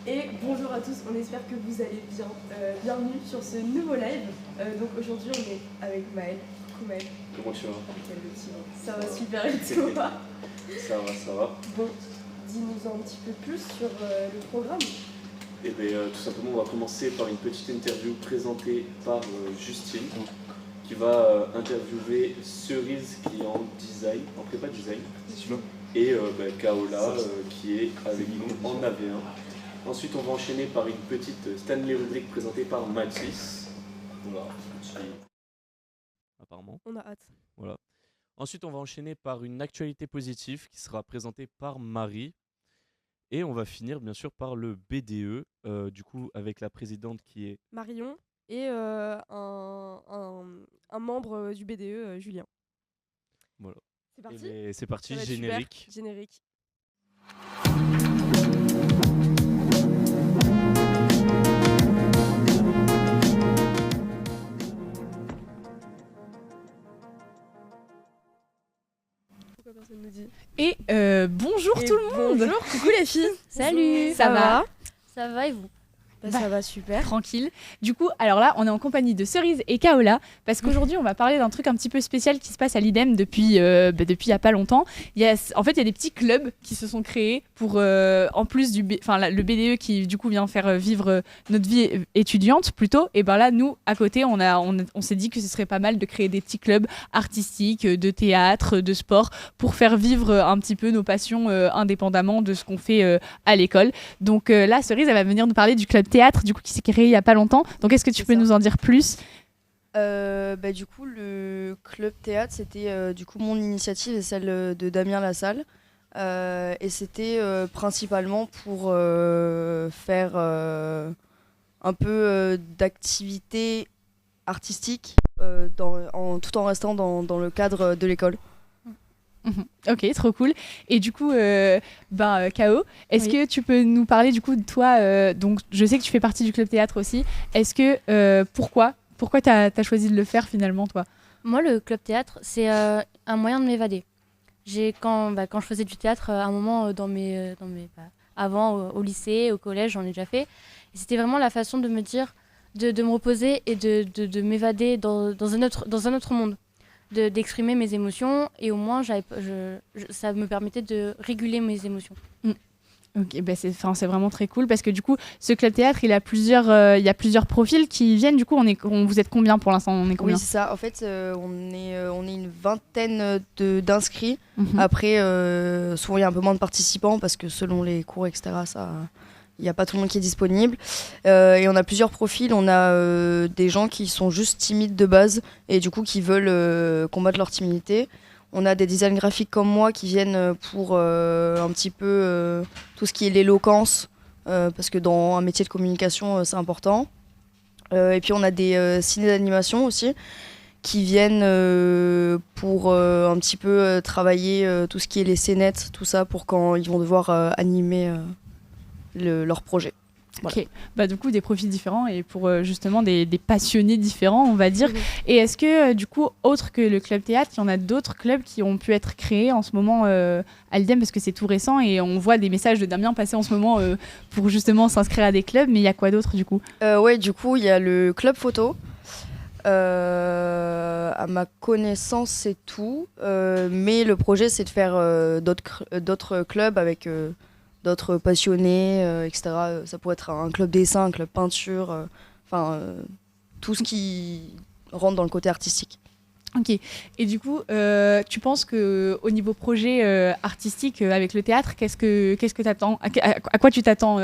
Et bonjour à tous, on espère que vous allez bien. Bienvenue sur ce nouveau live. Donc aujourd'hui on est avec Maël. Coucou Maël. Comment tu vas? Quel le petit vin. Ça va super, et toi? Ça va. Bon, dis-nous un petit peu plus sur le programme. Et bien tout simplement on va commencer par une petite interview présentée par Justine qui va interviewer Cerise qui est en design, en prépa design, et Kaola qui est avec nous en AV1. Ensuite on va enchaîner par une petite Stanley rubrique présentée par Mathis. Voilà. Apparemment. On a hâte. Voilà. Ensuite on va enchaîner par une actualité positive qui sera présentée par Marie. Et on va finir bien sûr par le BDE, du coup avec la présidente qui est Marion et un membre du BDE, Julien. Voilà. C'est parti. C'est parti, générique. Générique. Pourquoi personne nous dit? Et bonjour tout le monde. Bonjour, coucou les filles. Salut. Ça va? Ça va et vous? Ça va super. Tranquille. Du coup, alors là, on est en compagnie de Cerise et Kaola parce qu'aujourd'hui, on va parler d'un truc un petit peu spécial qui se passe à l'IDEM depuis il y a pas longtemps. Il y a des petits clubs qui se sont créés pour, en plus le BDE qui du coup vient faire vivre notre vie étudiante plutôt. Et ben là, nous, à côté, on s'est dit que ce serait pas mal de créer des petits clubs artistiques, de théâtre, de sport pour faire vivre un petit peu nos passions indépendamment de ce qu'on fait à l'école. Donc là, Cerise, elle va venir nous parler du club théâtre du coup qui s'est créé il y a pas longtemps. Donc est-ce que tu peux nous en dire plus? Du coup le club théâtre c'était du coup mon initiative et celle de Damien Lassalle et c'était principalement pour faire un peu d'activité artistique tout en restant dans le cadre de l'école. Ok, trop cool. Et du coup, Kao, est-ce que tu peux nous parler du coup de toi donc, je sais que tu fais partie du club théâtre aussi. Est-ce que pourquoi t'as choisi de le faire finalement, toi? Moi, le club théâtre, c'est un moyen de m'évader. Quand je faisais du théâtre, à un moment avant au lycée, au collège, j'en ai déjà fait. Et c'était vraiment la façon de me dire, de me reposer et de m'évader dans un autre monde. D'exprimer mes émotions et au moins ça me permettait de réguler mes émotions. Ok, c'est vraiment très cool parce que du coup ce club théâtre il y a plusieurs profils qui viennent. Du coup vous êtes combien pour l'instant? On est combien? Oui, c'est ça, en fait on est une vingtaine d'inscrits. Mm-hmm. Après souvent il y a un peu moins de participants parce que selon les cours etc il n'y a pas tout le monde qui est disponible. Et on a plusieurs profils. On a des gens qui sont juste timides de base et du coup qui veulent combattre leur timidité. On a des design graphiques comme moi qui viennent pour un petit peu tout ce qui est l'éloquence, parce que dans un métier de communication, c'est important. Et puis on a des ciné d'animation aussi qui viennent pour un petit peu travailler tout ce qui est les scénettes, tout ça, pour quand ils vont devoir animer leur projet. Voilà. Ok, du coup des profils différents et pour justement des passionnés différents, on va dire. Et est-ce que du coup, autre que le club théâtre, il y en a d'autres clubs qui ont pu être créés en ce moment à l'IDEM parce que c'est tout récent et on voit des messages de Damien passer en ce moment pour justement s'inscrire à des clubs, mais il y a quoi d'autre du coup? Ouais, du coup, il y a le club photo. À ma connaissance, c'est tout. Mais le projet, c'est de faire d'autres clubs avec d'autres passionnés, etc. Ça pourrait être un club dessin, un club peinture, tout ce qui rentre dans le côté artistique. Ok. Et du coup, tu penses qu'au niveau projet artistique avec le théâtre, qu'est-ce que t'attends? À quoi tu t'attends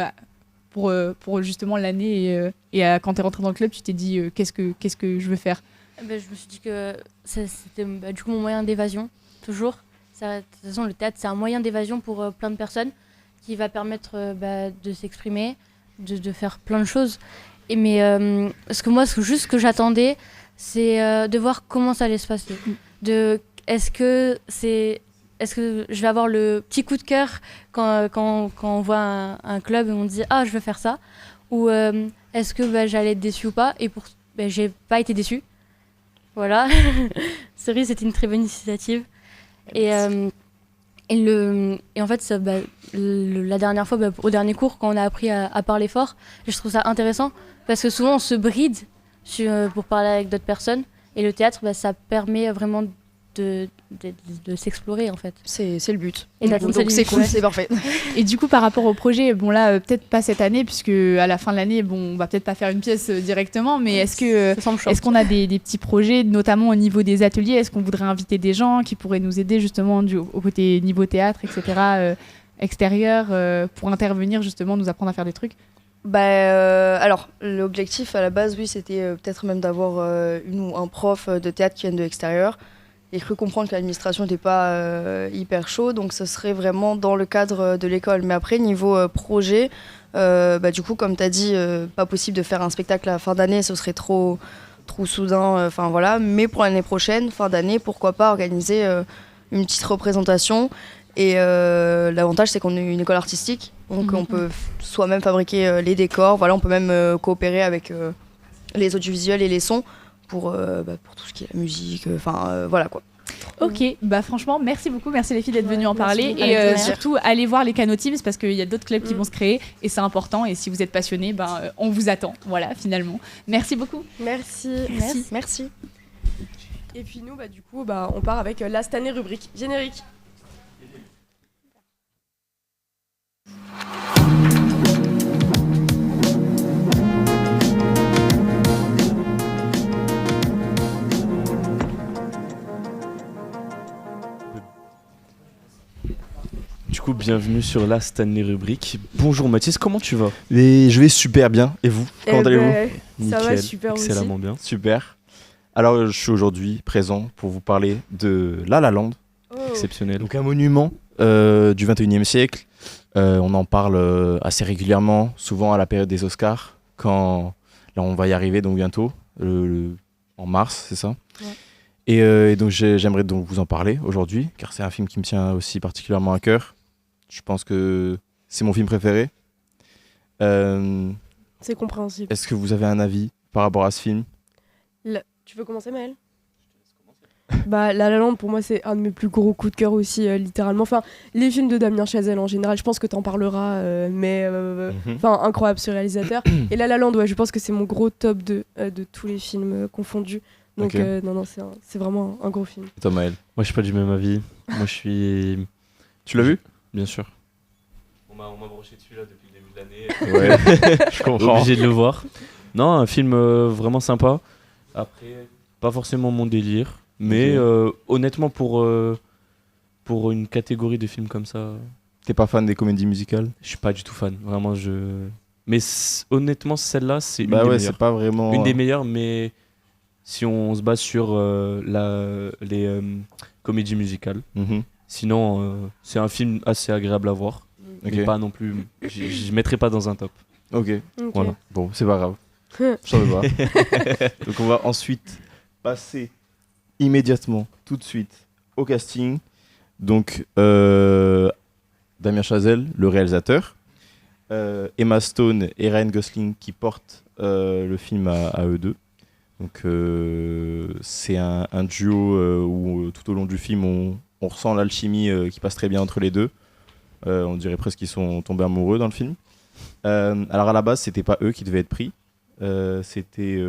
pour justement l'année et quand t'es rentré dans le club, tu t'es dit qu'est-ce que je veux faire? Je me suis dit que c'était du coup mon moyen d'évasion, toujours. De toute façon, le théâtre, c'est un moyen d'évasion pour plein de personnes qui va permettre de s'exprimer, de faire plein de choses. Mais ce que j'attendais, c'est de voir comment ça allait se passer. Est-ce que je vais avoir le petit coup de cœur quand on voit un club et on dit « Ah, je veux faire ça » ou est-ce que j'allais être déçue ou pas? Et j'ai pas été déçue. Voilà. Cerise, c'était une très bonne initiative. Et Et en fait, la dernière fois, au dernier cours, quand on a appris à parler fort, je trouve ça intéressant parce que souvent on se bride pour parler avec d'autres personnes. Et le théâtre, ça permet vraiment de s'explorer en fait. C'est le but. Et donc c'est cool, c'est parfait. Et du coup, par rapport au projet, bon là, peut-être pas cette année, puisque à la fin de l'année, bon, on va peut-être pas faire une pièce directement, mais est-ce qu'on a des petits projets, notamment au niveau des ateliers? Est-ce qu'on voudrait inviter des gens qui pourraient nous aider justement au côté niveau théâtre, etc., extérieur, pour intervenir justement, nous apprendre à faire des trucs? Alors, l'objectif à la base, oui, c'était peut-être même d'avoir une ou un prof de théâtre qui vienne de l'extérieur. J'ai cru comprendre que l'administration n'était pas hyper chaud, donc ce serait vraiment dans le cadre de l'école. Mais après, niveau projet, du coup, comme tu as dit, pas possible de faire un spectacle à la fin d'année, ce serait trop soudain. Enfin voilà. Mais pour l'année prochaine, fin d'année, pourquoi pas organiser une petite représentation. Et l'avantage, c'est qu'on est une école artistique, donc on peut soi-même fabriquer les décors. Voilà, on peut même coopérer avec les audiovisuels et les sons pour tout ce qui est la musique. Voilà quoi. Ok, franchement, merci beaucoup, merci les filles d'être venues en parler beaucoup. et surtout allez voir les Cano Teams parce qu'il y a d'autres clubs qui vont se créer et c'est important et si vous êtes passionnés, on vous attend, voilà finalement. Merci beaucoup. Merci. Et puis nous, du coup, on part avec la cette année rubrique générique. Du coup, bienvenue sur la Stanley rubrique. Bonjour Mathis, comment tu vas? Et je vais super bien. Et vous? Comment allez-vous? Ça va super aussi. Excellemment bien. Super. Alors, je suis aujourd'hui présent pour vous parler de La La Land. Exceptionnel. Donc, un monument du 21e siècle. On en parle assez régulièrement, souvent à la période des Oscars, quand là, on va y arriver donc bientôt, en mars, c'est ça? Ouais. Et donc, j'aimerais donc vous en parler aujourd'hui, car c'est un film qui me tient aussi particulièrement à cœur. Je pense que c'est mon film préféré. C'est compréhensible. Est-ce que vous avez un avis par rapport à ce film? Tu veux commencer, Maëlle? La La Land, pour moi, c'est un de mes plus gros coups de cœur aussi, littéralement. Enfin, les films de Damien Chazelle en général, je pense que t'en parleras, incroyable ce réalisateur. Et La La Land, je pense que c'est mon gros top de tous les films confondus. Donc, non, c'est vraiment un gros film. Et toi, Maël? Moi, je suis pas du même avis. Moi, je suis. Tu l'as vu? Bien sûr. On m'a broché dessus là depuis le début de l'année. Ouais, je comprends. Obligé de le voir. Non, un film vraiment sympa. Après, pas forcément mon délire. Mais honnêtement, pour une catégorie de films comme ça. T'es pas fan des comédies musicales? Je suis pas du tout fan. Vraiment, Mais honnêtement, celle-là, c'est une des ouais, meilleures. c'est pas vraiment. Une des meilleures, mais si on se base sur les comédies musicales. Sinon, c'est un film assez agréable à voir. Mais pas non plus. Je mettrai pas dans un top. Ok. Voilà. Bon, c'est pas grave. J'en veux pas. Donc, on va ensuite passer immédiatement, tout de suite, au casting. Donc, Damien Chazelle, le réalisateur. Emma Stone et Ryan Gosling qui portent le film à eux deux. Donc, c'est un duo où tout au long du film, on ressent l'alchimie qui passe très bien entre les deux. On dirait presque qu'ils sont tombés amoureux dans le film. Alors à la base, c'était pas eux qui devaient être pris. C'était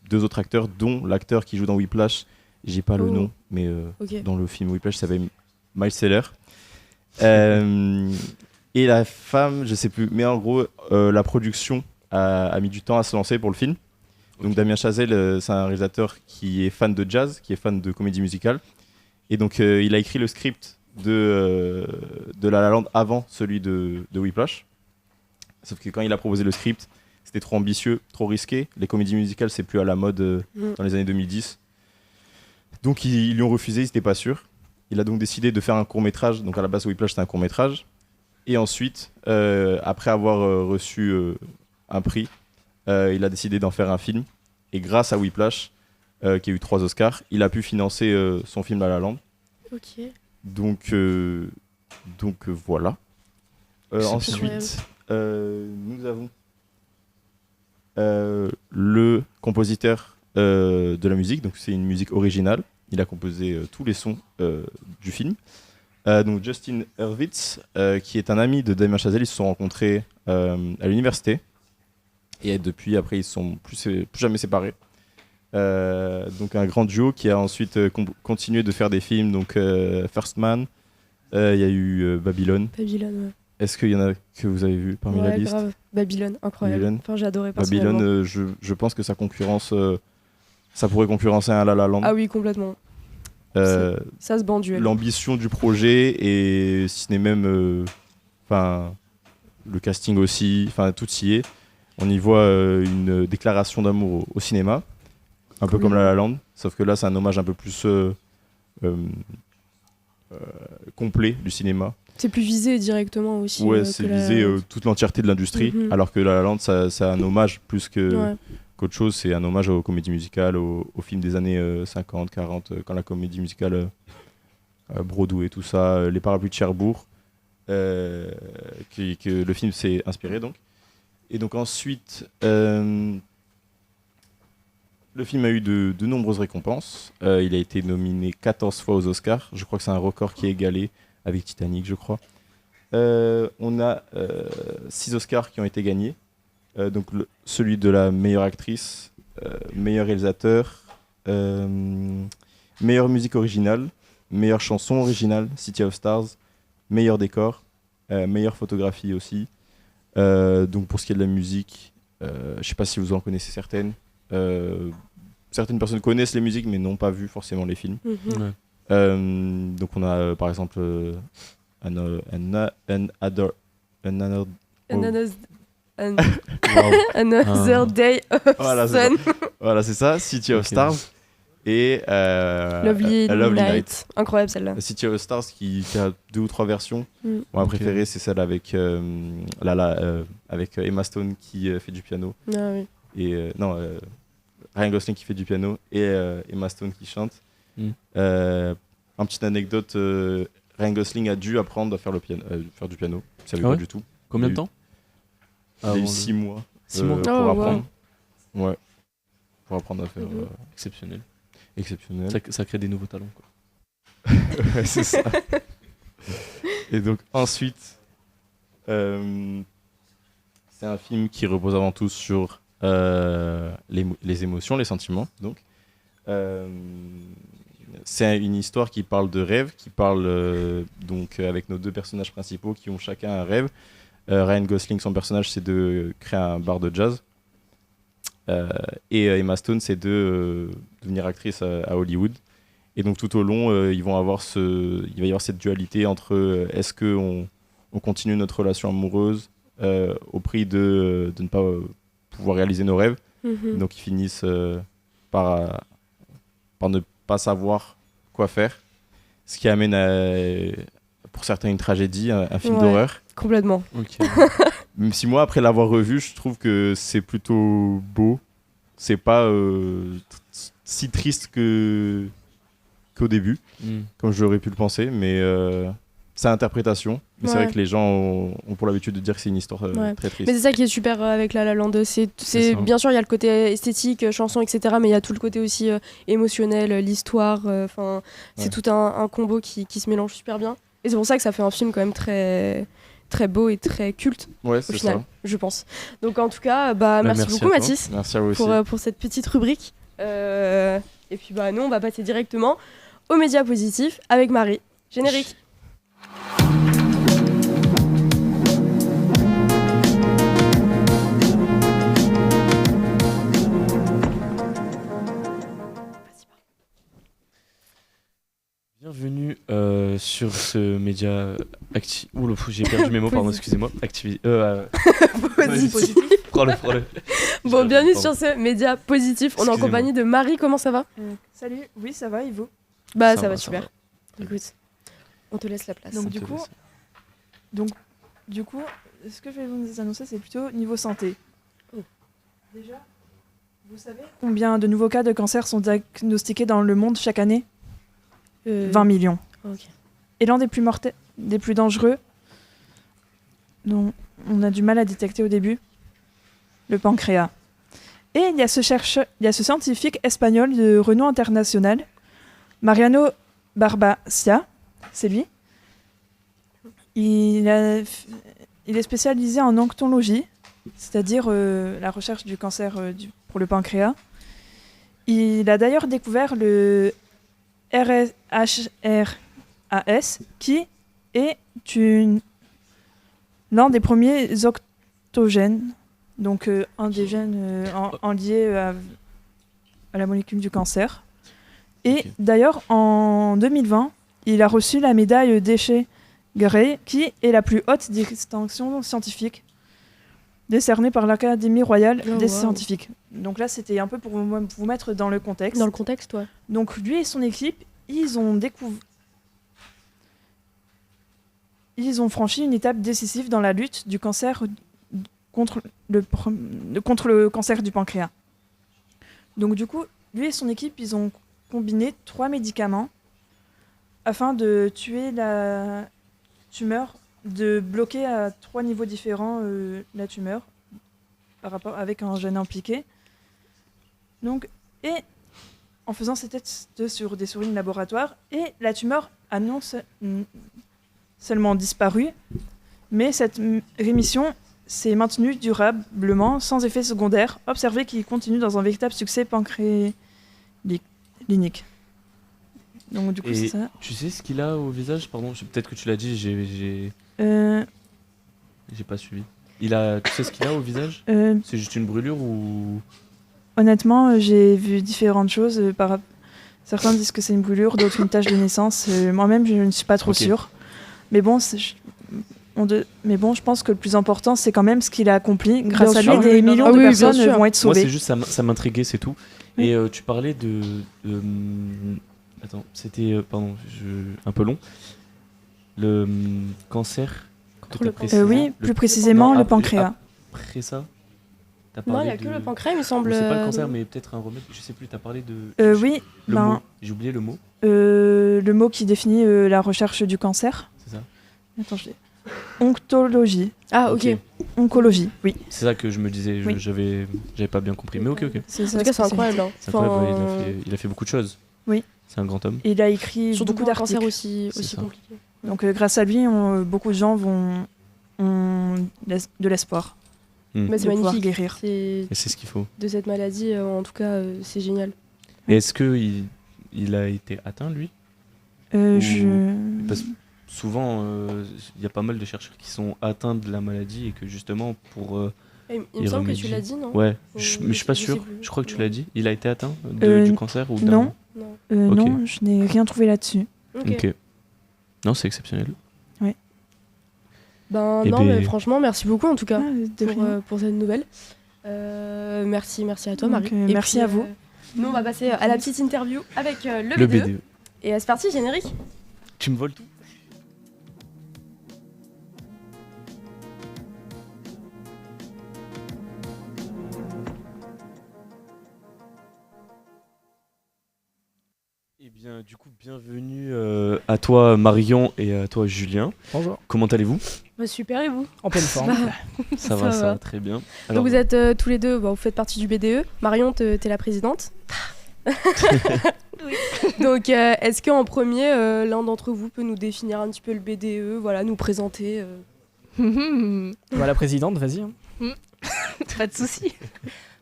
deux autres acteurs, dont l'acteur qui joue dans Whiplash. J'ai pas le nom, mais dans le film Whiplash, ça s'appelle Miles Teller. Et la femme, je sais plus, mais en gros, la production a mis du temps à se lancer pour le film. Donc Damien Chazelle, c'est un réalisateur qui est fan de jazz, qui est fan de comédie musicale. Et donc il a écrit le script de La La Land avant celui de Whiplash. Sauf que quand il a proposé le script, c'était trop ambitieux, trop risqué. Les comédies musicales, c'est plus à la mode dans les années 2010. Donc ils lui ont refusé, il n'était pas sûr. Il a donc décidé de faire un court-métrage. Donc à la base, Whiplash, c'était un court-métrage. Et ensuite, après avoir reçu un prix, il a décidé d'en faire un film. Et grâce à Whiplash, qui a eu 3 Oscars, il a pu financer son film La La Land. Ok. Donc voilà. Ensuite, nous avons le compositeur de la musique. Donc c'est une musique originale. Il a composé tous les sons du film. Donc Justin Hurwitz, qui est un ami de Damien Chazelle, ils se sont rencontrés à l'université et depuis après ils se sont plus jamais séparés. Donc un grand duo qui a ensuite continué de faire des films, donc First Man, il y a eu Babylone. Babylone, ouais. Est-ce qu'il y en a que vous avez vu parmi la liste? Grave. Babylone, incroyable. Babylone. Enfin, j'ai adoré personnellement. Babylone, je pense que ça pourrait concurrencer un La La Land. Ah oui, complètement. Ça se bat en duel. L'ambition du projet et si ce n'est même le casting aussi, tout y est. On y voit une déclaration d'amour au cinéma, un peu comme La La Land, sauf que là c'est un hommage un peu plus complet du cinéma. C'est plus visé directement aussi. Ouais, c'est visé toute l'entièreté de l'industrie, alors que La La Land c'est un hommage plus qu'autre chose, c'est un hommage aux comédies musicales, aux films des années 50, 40, quand la comédie musicale Broadway, tout ça, les parapluies de Cherbourg, que le film s'est inspiré donc. Et donc ensuite, le film a eu de nombreuses récompenses. Il a été nominé 14 fois aux Oscars. Je crois que c'est un record qui est égalé avec Titanic, je crois. On a 6 Oscars qui ont été gagnés. Donc celui de la meilleure actrice, meilleur réalisateur, meilleure musique originale, meilleure chanson originale, City of Stars, meilleur décor, meilleure photographie aussi. Donc pour ce qui est de la musique, je ne sais pas si vous en connaissez certaines. Certaines personnes connaissent les musiques mais n'ont pas vu forcément les films. Donc on a par exemple Another Day of Sun. Voilà, c'est ça, City of Stars et Lovely Night. Incroyable celle-là. City of Stars qui a 2 ou 3 versions. Ma préférée c'est celle avec avec Emma Stone qui fait du piano. Ah oui. Et Ryan Gosling qui fait du piano et Emma Stone qui chante. Un petite anecdote, Ryan Gosling a dû apprendre à faire du piano. Il savait pas du tout. Combien de temps? Il a eu 6 mois. 6 mois pour apprendre. Wow. Ouais. Pour apprendre à faire. Exceptionnel. Ça crée des nouveaux talents, quoi. Ouais, c'est ça. Et donc ensuite, c'est un film qui repose avant tout sur les émotions, les sentiments. Donc, c'est une histoire qui parle de rêve, qui parle donc avec nos 2 personnages principaux qui ont chacun un rêve. Ryan Gosling, son personnage, c'est de créer un bar de jazz. Et Emma Stone, c'est de devenir actrice à Hollywood. Et donc tout au long, il va y avoir cette dualité entre est-ce qu'on continue notre relation amoureuse au prix de ne pas pouvoir réaliser nos rêves. Donc ils finissent par ne pas savoir quoi faire. Ce qui amène pour certains une tragédie, un film d'horreur. Complètement. Même si moi, après l'avoir revu, je trouve que c'est plutôt beau. C'est pas si triste qu'au début, comme j'aurais pu le penser, mais c'est interprétation. Mais c'est vrai que les gens ont pour l'habitude de dire que c'est une histoire très triste. Mais c'est ça qui est super avec La La Land. C'est bien sûr, il y a le côté esthétique, chanson, etc. Mais il y a tout le côté aussi émotionnel, l'histoire. C'est tout un combo qui se mélange super bien. Et c'est pour ça que ça fait un film quand même très, très beau et très culte au final, je pense. Donc en tout cas, merci beaucoup Mathis. Merci à vous aussi. Pour cette petite rubrique. Et puis nous, on va passer directement aux médias positifs avec Marie. Générique. Bienvenue sur ce média Oula, j'ai perdu mes mots, pardon, excusez-moi. Positif. Prends-le. Bon, bienvenue sur ce média positif. On est en compagnie de Marie, comment ça va? Salut, oui, ça va, et vous? Ça va super. Écoute, on te laisse la place. Donc du coup, ce que je vais vous annoncer, c'est plutôt niveau santé. Déjà, vous savez combien de nouveaux cas de cancer sont diagnostiqués dans le monde chaque année? 20 millions. Okay. Et l'un des plus mortels, des plus dangereux, dont on a du mal à détecter au début, le pancréas. Et il y a ce scientifique espagnol de renom international, Mariano Barbacia, c'est lui, il est spécialisé en oncologie, c'est-à-dire la recherche du cancer pour le pancréas. Il a d'ailleurs découvert le RSHRAS, qui est l'un des premiers octogènes, donc un des gènes en lié à la molécule du cancer. Et d'ailleurs, en 2020, il a reçu la médaille Deschet-Gray, qui est la plus haute distinction scientifique décernée par l'Académie royale des scientifiques. Donc là, c'était un peu pour vous mettre dans le contexte. Dans le contexte, ouais. Donc lui et son équipe, ils ont franchi une étape décisive dans la lutte du cancer contre le cancer du pancréas. Donc du coup, lui et son équipe, ils ont combiné 3 médicaments afin de tuer la tumeur, de bloquer à 3 niveaux différents la tumeur par rapport avec un gène impliqué. Donc, et en faisant ces tests sur des souris de laboratoire, et la tumeur a non seulement disparu, mais cette rémission s'est maintenue durablement, sans effet secondaire, observé qui continue dans un véritable succès pancréatique. Donc du coup, Et c'est ça. tu sais ce qu'il a au visage? Pardon, peut-être que tu l'as dit, j'ai pas suivi. Tu sais ce qu'il a au visage? C'est juste une brûlure ou... Honnêtement, j'ai vu différentes choses. Certains disent que c'est une brûlure, d'autres une tache de naissance. Moi-même, je ne suis pas trop sûre. Mais bon, je pense que le plus important, c'est quand même ce qu'il a accompli. Grâce à lui, des millions de personnes vont être sauvées. Moi, c'est juste, ça m'intriguait, c'est tout. Oui. Et tu parlais de... Attends, c'était... pardon, un peu long. Le cancer... oui, plus précisément le pancréas. Après ça, non, il n'y a que le pancréas, il me semble. C'est pas le cancer, mais peut-être un remède. Je sais plus, tu as parlé de... oui, mot. J'ai oublié le mot. Le mot qui définit la recherche du cancer. C'est ça. Attends, je l'ai. Oncologie. Ah, ok. Oncologie, oui. C'est ça que je me disais, Oui. j'avais pas bien compris. Mais ok. En tout cas, c'est incroyable. Hein. C'est incroyable, il a fait beaucoup de choses. Oui. C'est un grand homme. Il a écrit surtout beaucoup pour un cancer d'articles. aussi compliqué. Donc grâce à lui, beaucoup de gens ont de l'espoir. Mais c'est magnifique. Guérir. Et c'est ce qu'il faut. De cette maladie, en tout cas, c'est génial. Et est-ce qu'il a été atteint, lui? Parce que souvent, il y a pas mal de chercheurs qui sont atteints de la maladie et que justement, pour... il me semble que tu l'as dit, non? Ouais, mais je suis pas sûr. Je crois que tu l'as dit. Il a été atteint du cancer ou non. Non. Non, je n'ai rien trouvé là-dessus. Ok. Non, c'est exceptionnel. Oui. Mais franchement, merci beaucoup en tout cas pour cette nouvelle. Merci à toi, Marie. Et merci à vous. Nous, on va passer à la petite interview avec le BDE. Et c'est parti, générique. Tu me voles tout. Eh bien, du coup, bienvenue à toi Marion et à toi Julien. Bonjour. Comment allez-vous? Super, et vous? En pleine forme. Ça va, très bien. Alors, donc vous êtes tous les deux, vous faites partie du BDE. Marion, t'es la présidente. Oui. Donc, est-ce qu'en premier, l'un d'entre vous peut nous définir un petit peu le BDE, nous présenter La présidente, vas-y. Hein. Pas de souci.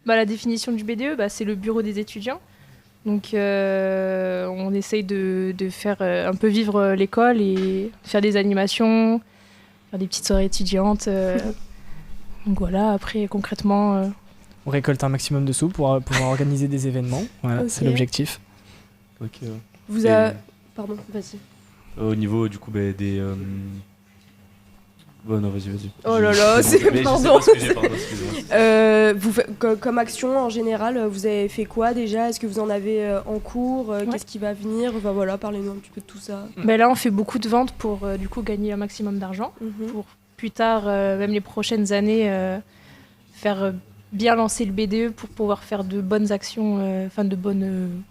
La définition du BDE, c'est le bureau des étudiants. Donc, on essaye de faire un peu vivre l'école et faire des animations, faire des petites soirées étudiantes. Donc voilà, après, concrètement... On récolte un maximum de sous pour pouvoir organiser des événements. Voilà, c'est l'objectif. Ok. Pardon, vas-y. Au niveau, du coup, des... Bon, non, vas-y. Oh là là, pardon. Excusez-moi. Vous comme action en général, vous avez fait quoi déjà? Est-ce que vous en avez en cours? Qu'est-ce qui va venir? Parlez-nous un petit peu de tout ça. Là, on fait beaucoup de ventes pour du coup gagner un maximum d'argent. Pour plus tard, même les prochaines années, faire bien lancer le BDE pour pouvoir faire de bonnes actions, de bonnes...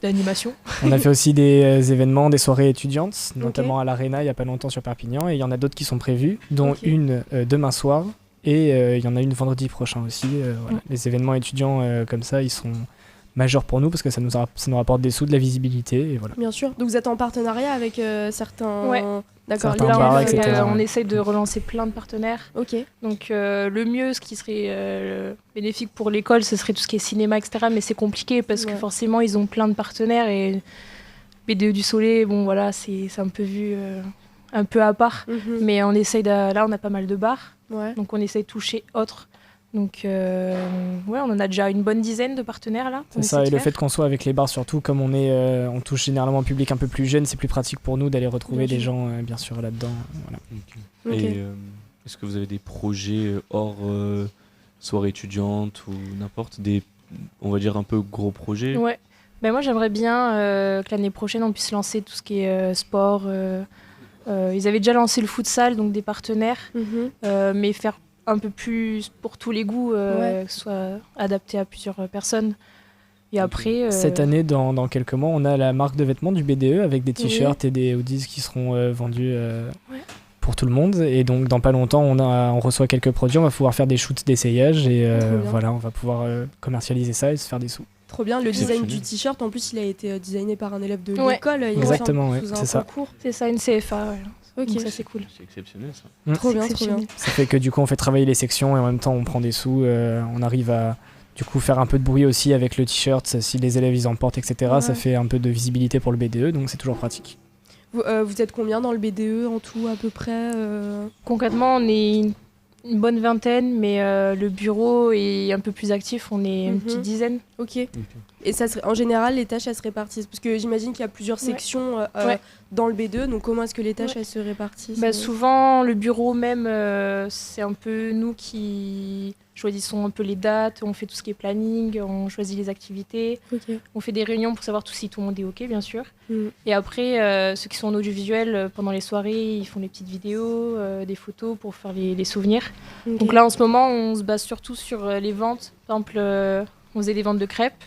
d'animation. On a fait aussi des événements, des soirées étudiantes, notamment à l'Arena il n'y a pas longtemps sur Perpignan, et il y en a d'autres qui sont prévus, dont une demain soir, et il y en a une vendredi prochain aussi. Voilà. Les événements étudiants comme ça, ils sont majeur pour nous parce que ça nous rapporte des sous, de la visibilité et voilà. Bien sûr. Donc vous êtes en partenariat avec certains. Ouais. D'accord. Certains Là, bars, on, etc. on essaye de relancer plein de partenaires. Ok. Donc le mieux, ce qui serait bénéfique pour l'école, ce serait tout ce qui est cinéma, etc. Mais c'est compliqué parce que forcément, ils ont plein de partenaires et BDE du Soleil, bon voilà, c'est un peu vu un peu à part. Mais on essaye là, on a pas mal de bars. Donc on essaye de toucher autres. Donc ouais, on en a déjà une bonne dizaine de partenaires là. C'est ça, et le fait qu'on soit avec les bars surtout, comme on touche généralement un public un peu plus jeune, c'est plus pratique pour nous d'aller retrouver des gens bien sûr là-dedans. Voilà. Et est-ce que vous avez des projets hors soirée étudiante ou n'importe, on va dire un peu gros projets? Ouais, ben moi j'aimerais bien que l'année prochaine on puisse lancer tout ce qui est sport. Ils avaient déjà lancé le futsal, donc des partenaires, mais faire un peu plus pour tous les goûts, que ce soit adapté à plusieurs personnes. Et après, cette année, dans quelques mois, on a la marque de vêtements du BDE avec des t-shirts et des hoodies qui seront vendus pour tout le monde. Et donc, dans pas longtemps, on reçoit quelques produits, on va pouvoir faire des shoots d'essayage et voilà, on va pouvoir commercialiser ça et se faire des sous. Trop bien, le design du t-shirt, en plus, il a été designé par un élève de l'école. Exactement, c'est ça. C'est ça, une CFA. Ouais. Ok, donc ça c'est cool. C'est exceptionnel ça. Trop bien, trop bien. Ça fait que du coup on fait travailler les sections et en même temps on prend des sous, on arrive à du coup faire un peu de bruit aussi avec le t-shirt, si les élèves ils en portent, etc. Ça fait un peu de visibilité pour le BDE, donc c'est toujours pratique. Vous êtes combien dans le BDE en tout à peu près Concrètement on est une bonne vingtaine, mais le bureau est un peu plus actif, on est une petite dizaine. Ok. Et ça en général, les tâches, elles se répartissent? Parce que j'imagine qu'il y a plusieurs sections dans le B2, donc comment est-ce que les tâches, elles se répartissent? Souvent, le bureau même, c'est un peu nous qui choisissons un peu les dates, on fait tout ce qui est planning, on choisit les activités, on fait des réunions pour savoir si tout le monde est OK, bien sûr. Et après, ceux qui sont en audiovisuel, pendant les soirées, ils font des petites vidéos, des photos pour faire les souvenirs. Donc là, en ce moment, on se base surtout sur les ventes. Par exemple, on faisait des ventes de crêpes.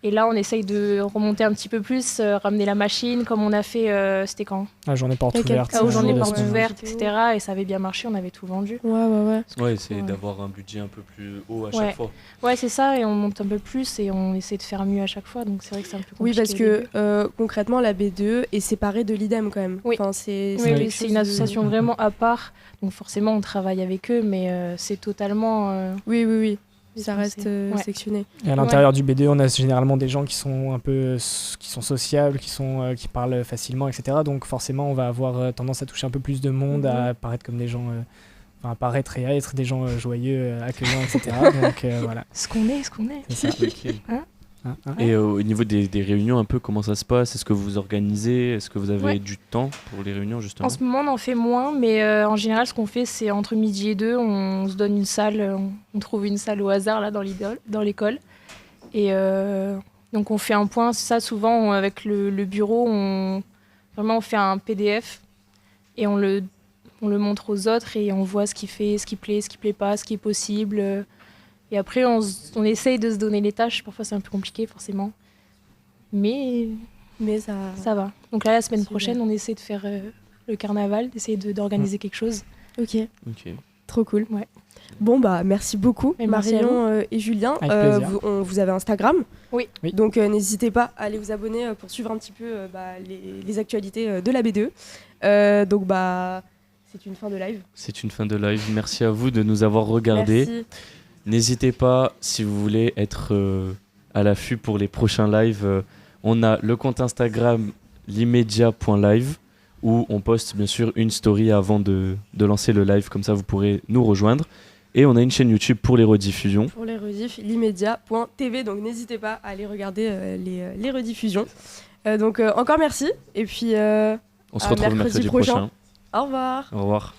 Et là, on essaye de remonter un petit peu plus, ramener la machine, comme on a fait, c'était quand? La journée porte ouverte. Aux journées portes ouvertes, etc. Et ça avait bien marché, on avait tout vendu. Ouais, c'est d'avoir un budget un peu plus haut à chaque fois. Ouais, c'est ça, et on monte un peu plus et on essaie de faire mieux à chaque fois. Donc c'est vrai que c'est un peu compliqué. Oui, parce que concrètement, la B2 est séparée de l'IDEM quand même. Oui, enfin, c'est une association vraiment à part. Donc forcément, on travaille avec eux, mais c'est totalement... Oui. Ça reste sectionné. Et à l'intérieur du BDE, on a généralement des gens qui sont un peu sociables, qui parlent facilement, etc. Donc forcément, on va avoir tendance à toucher un peu plus de monde, à apparaître comme des gens, à paraître et à être des gens joyeux, accueillants, etc. Donc voilà. Ce qu'on est. C'est ça. Et au niveau des réunions, un peu comment ça se passe? Est-ce que vous organisez? Est-ce que vous avez du temps pour les réunions justement? En ce moment, on en fait moins, mais en général, ce qu'on fait, c'est entre midi et 2, on se donne une salle, on trouve une salle au hasard là dans l'école. Et donc on fait un point, ça souvent avec le bureau, on fait un PDF et on le montre aux autres et on voit ce qui plaît, ce qui plaît pas, ce qui est possible. Et après, on essaye de se donner les tâches. Parfois, c'est un peu compliqué, forcément. Mais ça va. Donc là, la semaine prochaine, on essaie de faire le carnaval, d'essayer d'organiser quelque chose. Ok. Trop cool. Ouais. Bon, merci beaucoup, Marion et Julien. Vous avez Instagram. Oui. Donc, n'hésitez pas à aller vous abonner pour suivre un petit peu les actualités de la B2. Donc, c'est une fin de live. C'est une fin de live. Merci à vous de nous avoir regardés. Merci. N'hésitez pas, si vous voulez être à l'affût pour les prochains lives, on a le compte Instagram l'immédiat.live où on poste bien sûr une story avant de lancer le live, comme ça vous pourrez nous rejoindre. Et on a une chaîne YouTube pour les rediffusions. Pour les rediff, l'immédiat.tv, donc n'hésitez pas à aller regarder les rediffusions. Donc encore merci, et puis on se retrouve mercredi prochain. Au revoir. Au revoir.